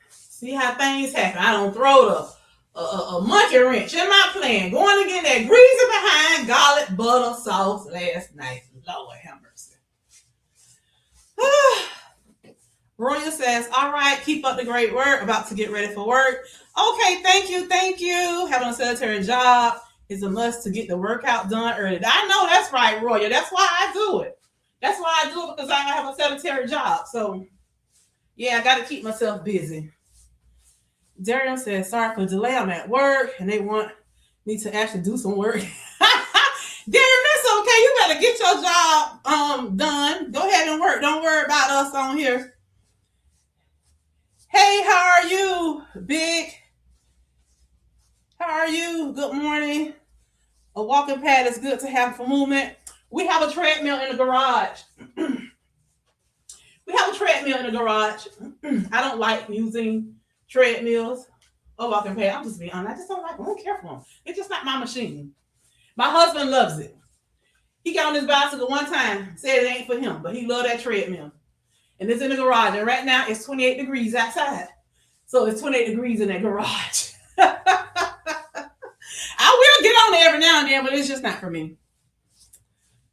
See how things happen. I don't throw a monkey wrench in my plan. Going to get that greasy behind garlic butter sauce last night. Lord have mercy. Roya says, all right, keep up the great work. About to get ready for work. Okay, thank you. Having a sedentary job is a must to get the workout done early. I know that's right, Roya. That's why I do it. That's why I do it, because I have a sedentary job. So, yeah, I got to keep myself busy. Darian says, sorry for the delay. I'm at work, and they want me to actually do some work. Darian, that's okay. You better get your job done. Go ahead and work. Don't worry about us on here. Hey, how are you, Big? How are you? Good morning. A walking pad is good to have for movement. We have a treadmill in the garage. I don't like using treadmills or walking pad. I'm just being honest. I just don't like them. I don't care for them. It's just not my machine. My husband loves it. He got on his bicycle one time, said it ain't for him, but he loved that treadmill. And it's in the garage. And right now it's 28 degrees outside. So it's 28 degrees in that garage. I will get on there every now and then, but it's just not for me.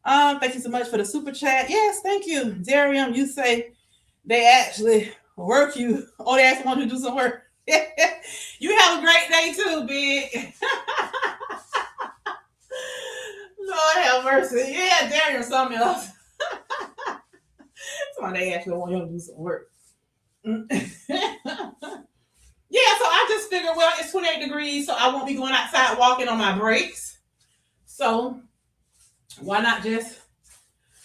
Thank you so much for the super chat. Yes, thank you. Darium, you say they actually work you. Oh, they actually want to do some work. You have a great day too, Big. Lord have mercy. Yeah, Darium, something else. Somebody they actually want you to do some work. Yeah, so I just figured, well, it's 28 degrees, so I won't be going outside walking on my breaks. So why not just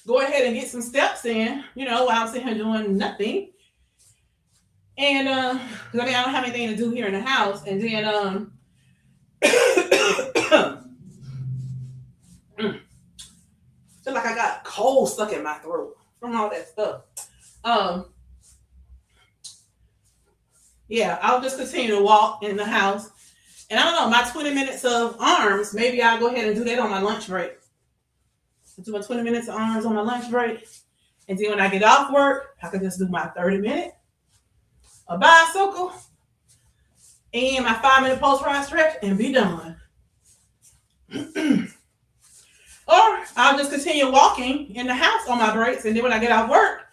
go ahead and get some steps in, while I'm sitting here doing nothing. And because I don't have anything to do here in the house. And then feel like I got cold stuck in my throat from all that stuff. Yeah, I'll just continue to walk in the house. And I don't know, my 20 minutes of arms, maybe I'll go ahead and do that on my lunch break. I'll do my 20 minutes of arms on my lunch break. And then when I get off work, I can just do my 30-minute a bicycle and my 5-minute post-ride stretch and be done. Or I'll just continue walking in the house on my breaks. And then when I get off work,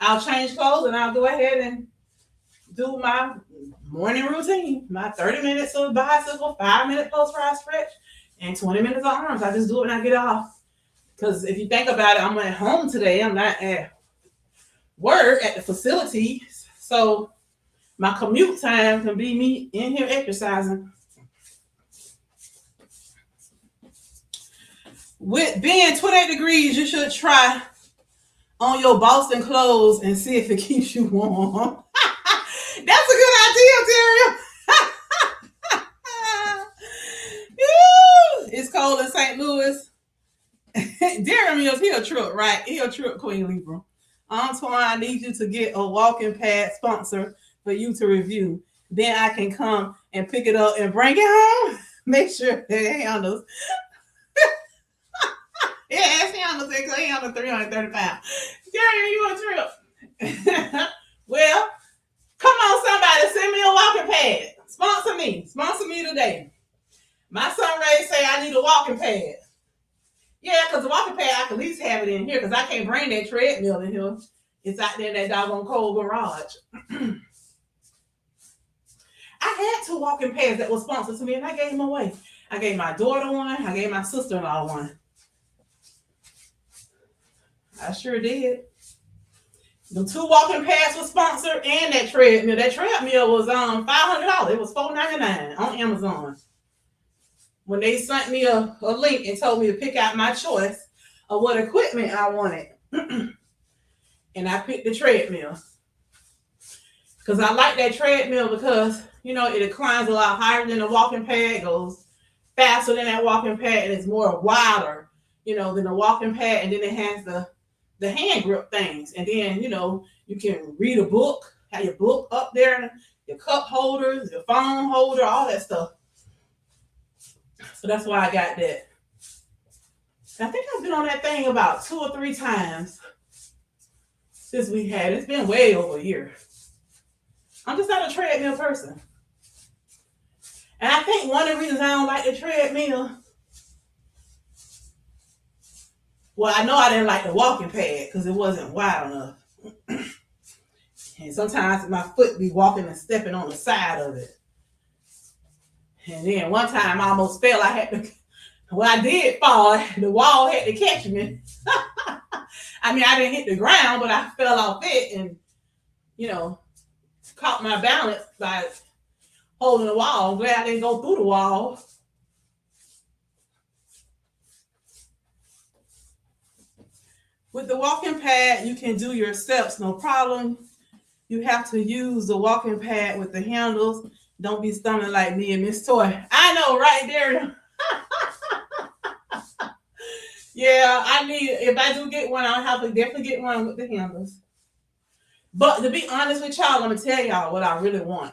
I'll change clothes and I'll go ahead and do my morning routine, my 30 minutes of bicycle, 5-minute post-ride stretch, and 20 minutes of arms. I just do it when I get off. Because if you think about it, I'm at home today. I'm not at work at the facility. So my commute time can be me in here exercising. With being 28 degrees, you should try on your Boston clothes and see if it keeps you warm. That's a good idea, Terry. It's cold in St. Louis. Jeremy is here trip, right? He'll trip, Queen Libra. Antoine, I need you to get a walking pad sponsor for you to review. Then I can come and pick it up and bring it home. Make sure it handles. Yeah, ask handles it because he handles 330 pounds. Jeremy, you a trip? Well, come on, somebody, send me a walking pad. Sponsor me. Sponsor me today. My son Ray say I need a walking pad. Yeah, because the walking pad, I can at least have it in here because I can't bring that treadmill in here. It's out there in that doggone cold garage. I had 2 walking pads that were sponsored to me, and I gave them away. I gave my daughter one. I gave my sister-in-law one. I sure did. The 2 walking pads were sponsored, and that treadmill. That treadmill was $500. It was $499 on Amazon. When they sent me a link and told me to pick out my choice of what equipment I wanted. And I picked the treadmill. Because I like that treadmill because, it climbs a lot higher than the walking pad. It goes faster than that walking pad, and it's more wider, than the walking pad. And then it has the hand grip things. And then, you can read a book, have your book up there, your cup holders, your phone holder, all that stuff. So that's why I got that. I think I've been on that thing about 2 or 3 times since we had it. It's been way over a year. I'm just not a treadmill person. And I think one of the reasons I don't like the treadmill, well, I know I didn't like the walking pad because it wasn't wide enough. And sometimes my foot be walking and stepping on the side of it. And then one time I almost fell. I did fall. The wall had to catch me. I mean, I didn't hit the ground, but I fell off it and, caught my balance by holding the wall. I'm glad I didn't go through the wall. With the walking pad, you can do your steps, no problem. You have to use the walking pad with the handles. Don't be stumbling like me and Miss Toy. I know, right there. Yeah, if I do get one, I'll have to definitely get one with the handles. But to be honest with y'all, let me tell y'all what I really want.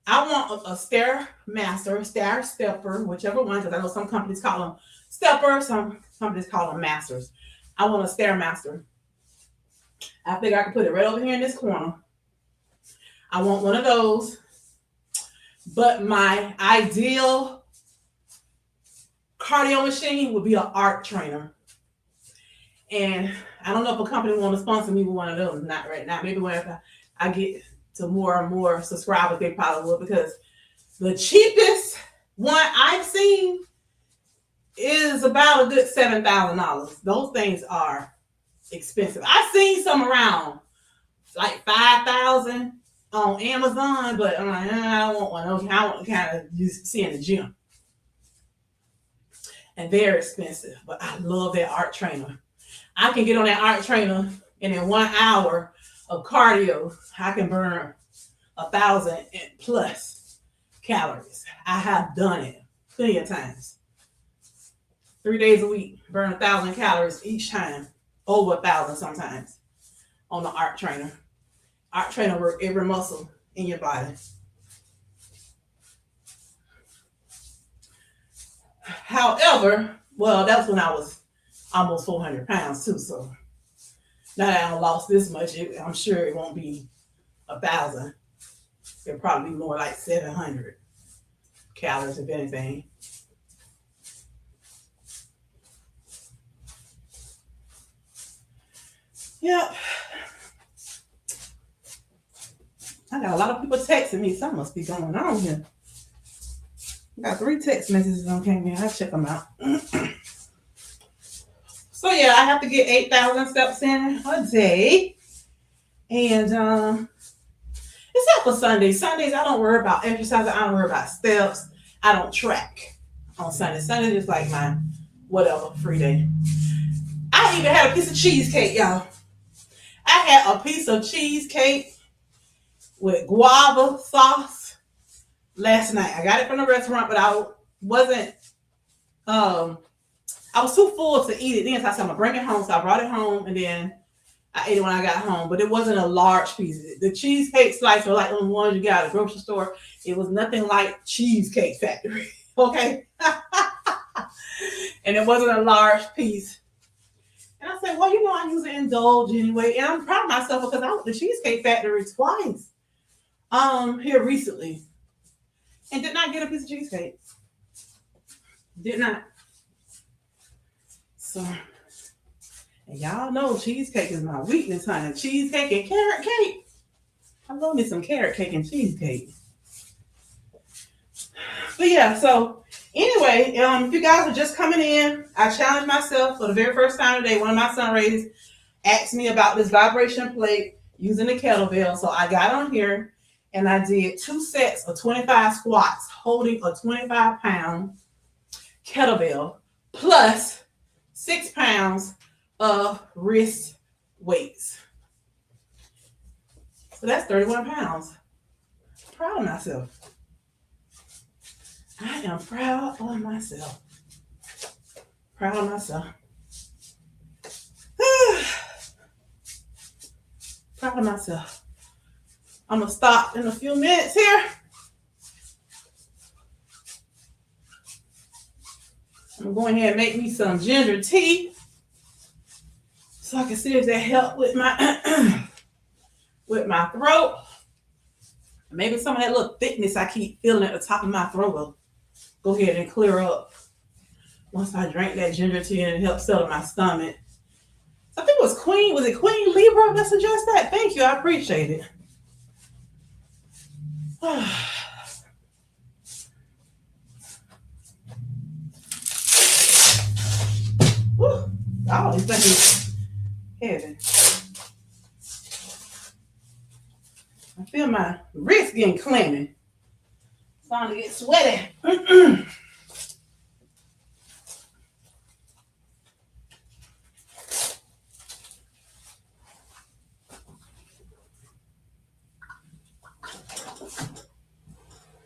I want a Stairmaster, Stair Stepper, whichever one, because I know some companies call them Steppers, some companies call them Masters. I want a Stairmaster. I think I can put it right over here in this corner. I want one of those. But my ideal cardio machine would be an art trainer. And I don't know if a company want to sponsor me with one of those. Not right now. Maybe whenever I get to more and more subscribers, they probably will. Because the cheapest one I've seen is about a good $7,000. Those things are expensive. I've seen some around like $5,000 on Amazon, but I'm like, I don't want one of those. I want to kind of just see in the gym. And they're expensive, but I love that art trainer. I can get on that art trainer, and in 1 hour of cardio, I can burn 1,000 plus calories. I have done it plenty of times. 3 days a week, burn 1,000 calories each time, over 1,000 sometimes on the art trainer. Art trainer work every muscle in your body. However, well, that's when I was almost 400 pounds too. So now that I lost this much, I'm sure it won't be 1,000. It'll probably be more like 700 calories, if anything. Yep. I got a lot of people texting me. Something must be going on here. I got 3 text messages on came in. I'll check them out. So yeah, I have to get 8,000 steps in a day. And except for Sundays. Sundays, I don't worry about exercise. I don't worry about steps. I don't track on Sundays. Sundays is like my whatever free day. I even had a piece of cheesecake, y'all. I had a piece of cheesecake with guava sauce last night. I got it from the restaurant, but I wasn't, I was too full to eat it then. So I said, I'm going to bring it home. So I brought it home, and then I ate it when I got home. But it wasn't a large piece. The cheesecake slice were like the ones you got at the grocery store. It was nothing like Cheesecake Factory. Okay? And it wasn't a large piece. And I said, well, I usually indulge anyway. And I'm proud of myself because I went to Cheesecake Factory twice here recently. And did not get a piece of cheesecake. Did not. So, and y'all know cheesecake is my weakness, honey. Cheesecake and carrot cake. I love me some carrot cake and cheesecake. But yeah, so anyway, if you guys are just coming in, I challenged myself for the very first time today. One of my son rays asked me about this vibration plate using the kettlebell. So I got on here and I did 2 sets of 25 squats holding a 25-pound kettlebell plus 6 pounds of wrist weights. So that's 31 pounds. Proud of myself. I am proud of myself. Proud of myself. Proud of myself. I'm going to stop in a few minutes here. I'm going to go ahead and make me some ginger tea so I can see if that helps with my with my throat. Maybe some of that little thickness I keep feeling at the top of my throat will go ahead and clear up once I drink that ginger tea and it helps settle my stomach. I think it was Queen Libra that suggested that? Thank you, I appreciate it. Woo. Oh, these things heavy. I feel my wrist getting clammy. Starting to get sweaty.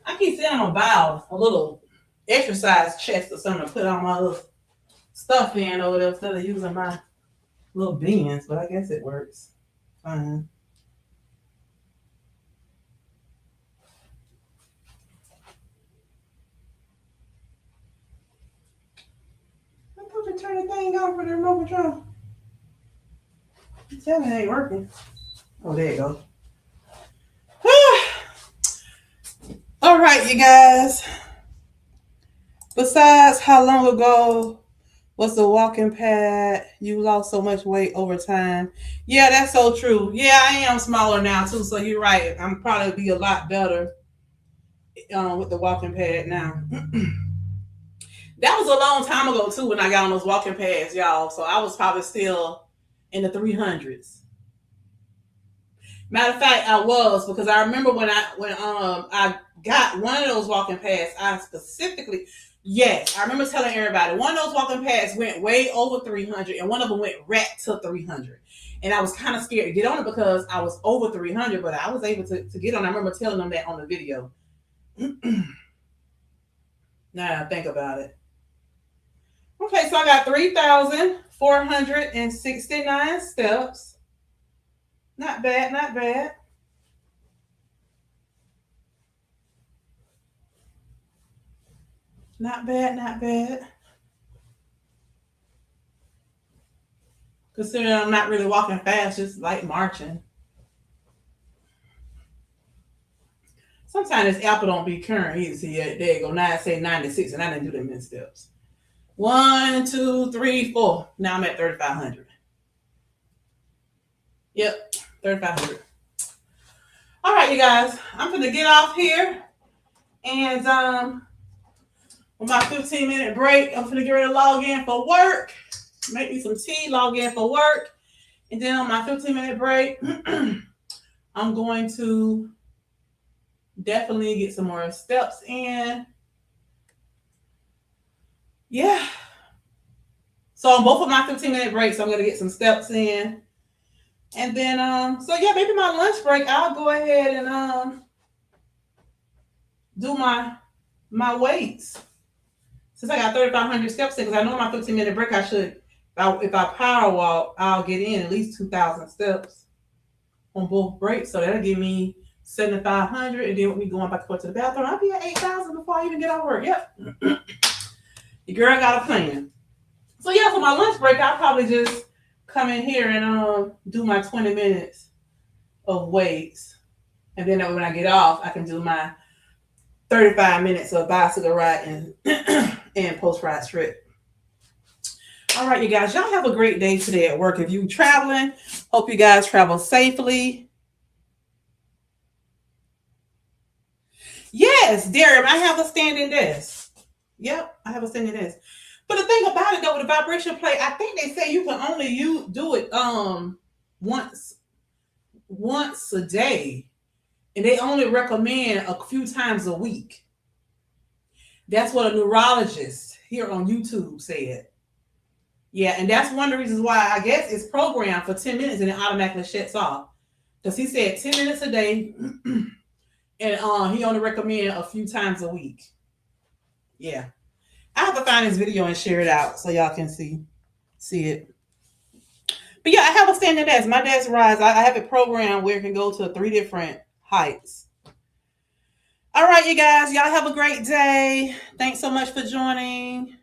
I keep saying I'm gonna buy a little exercise chest or something to put all my little stuff in over there instead of using my little bins, but I guess it works fine. to turn the thing off for the remote control. Tell me it ain't working. Oh, there you go. All right, you guys. Besides, how long ago was the walking pad? You lost so much weight over time. Yeah, that's so true. Yeah, I am smaller now too, so you're right. I'm probably be a lot better with the walking pad now. That was a long time ago too when I got on those walking pads, y'all. So I was probably still in the 300s. Matter of fact, I was, because I remember when I got one of those walking pads, I specifically, yes, I remember telling everybody one of those walking pads went way over 300, and one of them went right to 300. And I was kind of scared to get on it because I was over 300, but I was able to get on. I remember telling them that on the video. Now I think about it. Okay, so I got 3,469 steps. Not bad, not bad. Not bad, not bad. Considering I'm not really walking fast, just like marching. Sometimes this apple don't be current either. See, there you go. Now I say 96, and I didn't do them in steps. 1, 2, 3, 4. Now I'm at 3,500. Yep, 3,500. All right, you guys. I'm going to get off here. And with my 15-minute break, I'm going to get ready to log in for work. Make me some tea, log in for work. And then on my 15-minute break, I'm going to definitely get some more steps in. Yeah. So on both of my 15-minute breaks, I'm going to get some steps in. And then, so yeah, maybe my lunch break, I'll go ahead and do my weights. Since I got 3,500 steps in, because I know my 15-minute break, I should, if I power walk, I'll get in at least 2,000 steps on both breaks. So that'll give me 7,500. And then with me going back and forth to the bathroom, I'll be at 8,000 before I even get out of work. Yep. Your girl got a plan. So yeah, for my lunch break, I'll probably just come in here and do my 20 minutes of weights. And then when I get off, I can do my 35 minutes of bicycle ride and post-ride strip. All right, you guys, y'all have a great day today at work. If you're traveling, hope you guys travel safely. Yes, Darren, I have a standing desk. Yep, I have a standing desk. But the thing about it, though, with the vibration plate, I think they say you can only do it once a day. And they only recommend a few times a week. That's what a neurologist here on YouTube said. Yeah, and that's one of the reasons why I guess it's programmed for 10 minutes and it automatically shuts off. Because he said 10 minutes a day, and he only recommend a few times a week. Yeah. I have to find this video and share it out so y'all can see it. But yeah, I have a standing desk. My desk rise. I have it programmed where it can go to 3 different heights. All right, you guys. Y'all have a great day. Thanks so much for joining.